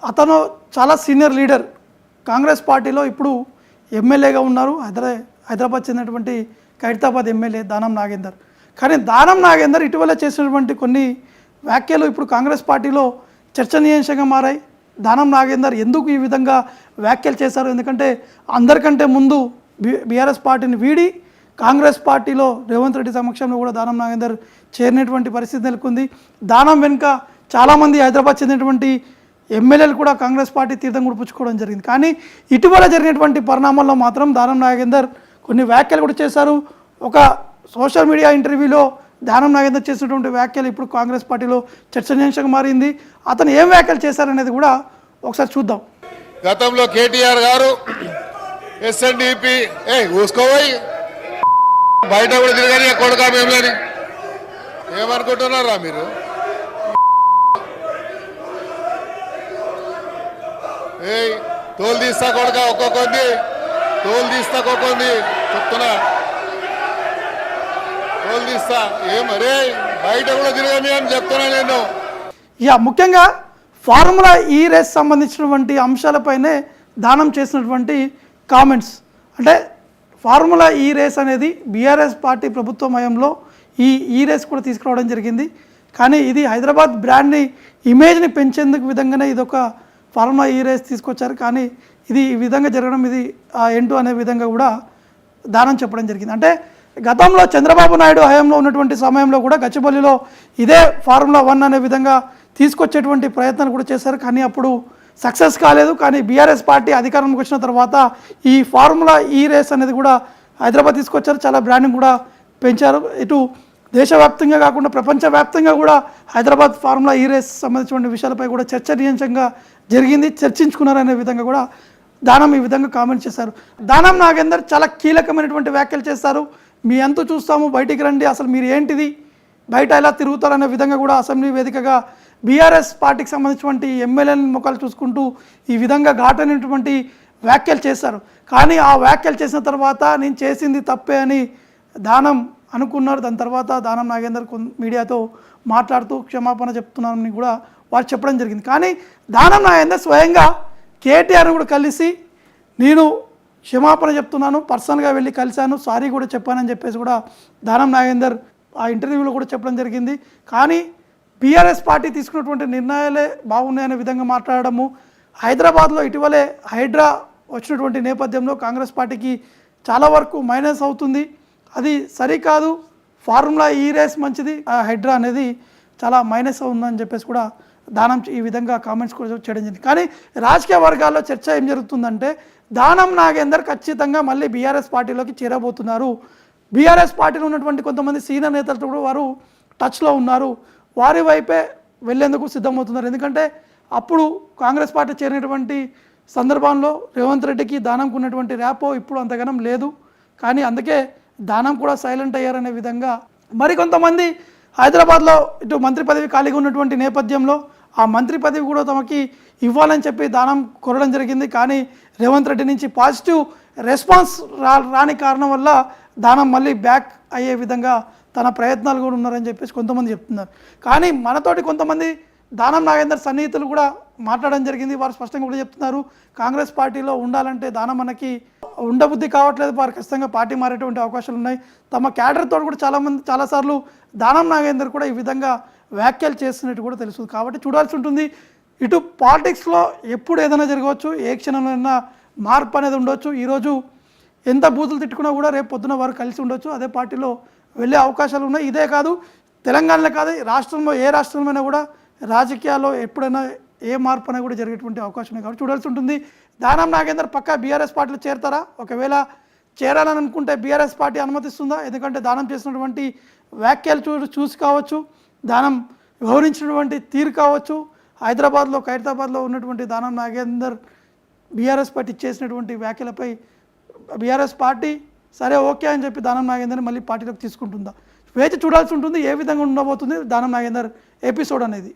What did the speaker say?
అతను చాలా senior leader Congress పార్టీలో ఇప్పుడు ఎమ్మెల్యేగా ఉన్నారు. హైదరాబాద్ చెందినటువంటి ఖైరతాబాద్ ఎమ్మెల్యే దానం నాగేందర్. కానీ దానం నాగేందర్ ఇటీవల చేసినటువంటి కొన్ని వ్యాఖ్యలు ఇప్పుడు కాంగ్రెస్ పార్టీలో చర్చనీయాంశంగా మారాయి. దానం నాగేందర్ ఎందుకు ఈ విధంగా వ్యాఖ్యలు చేశారు? ఎందుకంటే అందరికంటే ముందు బీఆర్ఎస్ పార్టీని వీడి కాంగ్రెస్ పార్టీలో రేవంత్ రెడ్డి సమక్షంలో కూడా దానం నాగేందర్ చేరినటువంటి పరిస్థితి నెలకొంది. దానం వెనుక చాలామంది హైదరాబాద్ చెందినటువంటి ఎమ్మెల్యేలు కూడా కాంగ్రెస్ పార్టీ తీర్థం కూడా పుచ్చుకోవడం జరిగింది. కానీ ఇటీవల జరిగినటువంటి పరిణామాల్లో మాత్రం దానం నాగేందర్ కొన్ని వ్యాఖ్యలు కూడా చేశారు. ఒక సోషల్ మీడియా ఇంటర్వ్యూలో దానం నాగేందర్ చేసినటువంటి వ్యాఖ్యలు ఇప్పుడు కాంగ్రెస్ పార్టీలో చర్చనీయాంశంగా మారింది. అతను ఏం వ్యాఖ్యలు చేశారనేది కూడా ఒకసారి చూద్దాం. గతంలో కేటీఆర్ గారు ఎస్ఎన్డిపి ఊసుకోపోయి బయట కూడా తిరగని కొడుకా మేమని ఏమనుకుంటున్నారా మీరు? తోలు తీస్తా కొడుక ఒక్కొక్కంది తోలు తీస్తా ఒక్కొక్కంది చెప్తున్నా తోలు తీస్తా ఏమరే బయట కూడా తిరగని అని చెప్తున్నా నేను. ముఖ్యంగా ఫార్ములా ఈ రేస్ సంబంధించినటువంటి అంశాలపైనే దానం చేసినటువంటి కామెంట్స్. అంటే ఫార్ములా ఈ రేస్ అనేది బీఆర్ఎస్ పార్టీ ప్రభుత్వ మయంలో ఈ రేస్ కూడా తీసుకురావడం జరిగింది. కానీ ఇది హైదరాబాద్ బ్రాండ్ని ఇమేజ్ని పెంచేందుకు విధంగానే ఇది ఒక ఫార్ములా ఈ రేస్ తీసుకొచ్చారు. కానీ ఇది ఈ విధంగా జరగడం ఇది ఏంటో అనే విధంగా కూడా దానం చెప్పడం జరిగింది. అంటే గతంలో చంద్రబాబు నాయుడు హయాంలో ఉన్నటువంటి సమయంలో కూడా గచ్చిబౌలిలో ఇదే ఫార్ములా 1 అనే విధంగా తీసుకొచ్చేటువంటి ప్రయత్నాలు కూడా చేశారు. కానీ అప్పుడు సక్సెస్ కాలేదు. కానీ బీఆర్ఎస్ పార్టీ అధికారంలోకి వచ్చిన తర్వాత ఈ ఫార్ములా ఈ రేస్ అనేది కూడా హైదరాబాద్ తీసుకొచ్చారు. చాలా బ్రాండింగ్ కూడా పెంచారు. ఇటు దేశవ్యాప్తంగా కాకుండా ప్రపంచవ్యాప్తంగా కూడా హైదరాబాద్ ఫార్ములా ఈ రేస్ సంబంధించిన విషయాలపై కూడా చర్చనీయాంశంగా జరిగింది. చర్చించుకున్నారనే విధంగా కూడా దానం ఈ విధంగా కామెంట్ చేశారు. దానం నాగేందర్ చాలా కీలకమైనటువంటి వ్యాఖ్యలు చేస్తారు. మీ అంతు చూస్తాము, బయటికి రండి, అసలు మీరు ఏంటిది, బయట ఎలా తిరుగుతారనే విధంగా కూడా అసెంబ్లీ వేదికగా బీఆర్ఎస్ పార్టీకి సంబంధించినటువంటి ఎమ్మెల్యేల ముఖాలు చూసుకుంటూ ఈ విధంగా ఘాటైనటువంటి వ్యాఖ్యలు చేశారు. కానీ ఆ వ్యాఖ్యలు చేసిన తర్వాత నేను చేసింది తప్పే అని దానం అనుకున్నారు. దాని తర్వాత దానం నాగేందర్ మీడియాతో మాట్లాడుతూ క్షమాపణ చెప్తున్నానని కూడా వారు చెప్పడం జరిగింది. కానీ దానం నాగేందర్ స్వయంగా కేటీఆర్ని కూడా కలిసి నేను క్షమాపణ చెప్తున్నాను, పర్సనల్గా వెళ్ళి కలిశాను, సారీ కూడా చెప్పానని చెప్పేసి కూడా దానం నాగేందర్ ఆ ఇంటర్వ్యూలో కూడా చెప్పడం జరిగింది. కానీ బీఆర్ఎస్ పార్టీ తీసుకున్నటువంటి నిర్ణయాలే బాగున్నాయనే విధంగా మాట్లాడడము, హైదరాబాద్లో ఇటీవలే హైడ్రా వచ్చినటువంటి నేపథ్యంలో కాంగ్రెస్ పార్టీకి చాలా వరకు మైనస్ అవుతుంది, అది సరికాదు, ఫార్ములా ఈ రేస్ మంచిది, హైడ్రా అనేది చాలా మైనస్ ఉందని చెప్పేసి కూడా దానం ఈ విధంగా కామెంట్స్ కూడా చేయడం జరిగింది. కానీ రాజకీయ వర్గాల్లో చర్చ ఏం జరుగుతుందంటే దానం నాగేందర్ ఖచ్చితంగా మళ్ళీ బీఆర్ఎస్ పార్టీలోకి చేరబోతున్నారు. బీఆర్ఎస్ పార్టీలో ఉన్నటువంటి కొంతమంది సీనియర్ నేతలతో కూడా వారు టచ్లో ఉన్నారు, వారి వైపే వెళ్లేందుకు సిద్ధమవుతున్నారు. ఎందుకంటే అప్పుడు కాంగ్రెస్ పార్టీ చేరినటువంటి సందర్భంలో రేవంత్ రెడ్డికి దానంకు ఉన్నటువంటి ర్యాపో ఇప్పుడు అంతగానం లేదు. కానీ అందుకే దానం కూడా సైలెంట్ అయ్యారనే విధంగా మరికొంతమంది హైదరాబాద్లో ఇటు మంత్రి పదవి ఖాళీగా ఉన్నటువంటి నేపథ్యంలో ఆ మంత్రి పదవి కూడా తమకి ఇవ్వాలని చెప్పి దానం కోరడం జరిగింది. కానీ రేవంత్ రెడ్డి నుంచి పాజిటివ్ రెస్పాన్స్ రాని కారణం వల్ల దానం మళ్ళీ బ్యాక్ అయ్యే విధంగా తన ప్రయత్నాలు కూడా ఉన్నారని చెప్పేసి కొంతమంది చెప్తున్నారు. కానీ మనతోటి కొంతమంది దానం నాగేందర్ సన్నిహితులు కూడా మాట్లాడడం జరిగింది. వారు స్పష్టంగా కూడా చెప్తున్నారు, కాంగ్రెస్ పార్టీలో ఉండాలంటే దానం మనకి ఉండబుద్ధి కావట్లేదు, వారు ఖచ్చితంగా పార్టీ మారేటువంటి అవకాశాలు ఉన్నాయి. తమ క్యాడర్తో కూడా చాలాసార్లు దానం నాగేందర్ కూడా ఈ విధంగా వ్యాఖ్యలు చేస్తున్నట్టు కూడా తెలుస్తుంది. కాబట్టి చూడాల్సి ఉంటుంది. ఇటు పాలిటిక్స్లో ఎప్పుడు ఏదైనా జరగవచ్చు, ఏ క్షణంలో మార్పు అనేది ఉండొచ్చు. ఈరోజు ఎంత బూతులు తిట్టుకున్నా కూడా రేపు పొద్దున వారు కలిసి ఉండొచ్చు, అదే పార్టీలో వెళ్ళే అవకాశాలు ఉన్నాయి. ఇదే కాదు, తెలంగాణలో కాదు, రాష్ట్రంలో ఏ రాష్ట్రంలోనైనా కూడా రాజకీయాల్లో ఎప్పుడైనా ఏ మార్పు అనేది కూడా జరిగేటువంటి అవకాశం ఉంది. కాబట్టి చూడాల్సి ఉంటుంది. దానం నాగేందర్ పక్కా బీఆర్ఎస్ పార్టీలో చేరతారా? ఒకవేళ చేరాలని అనుకుంటే బీఆర్ఎస్ పార్టీ అనుమతిస్తుందా? ఎందుకంటే దానం చేసినటువంటి వ్యాఖ్యలు చూసి కావచ్చు, దానం వ్యవహరించినటువంటి తీరు కావచ్చు, హైదరాబాద్లో ఖైరతాబాద్లో ఉన్నటువంటి దానం నాగేందర్ బీఆర్ఎస్ పార్టీ చేసినటువంటి వ్యాఖ్యలపై బీఆర్ఎస్ పార్టీ సరే ఓకే అని చెప్పి దానం నాగేందర్ని మళ్ళీ పార్టీలోకి తీసుకుంటుందా? వేచి చూడాల్సి ఉంటుంది ఏ విధంగా ఉండబోతుంది దానం నాగేందర్ ఎపిసోడ్ అనేది.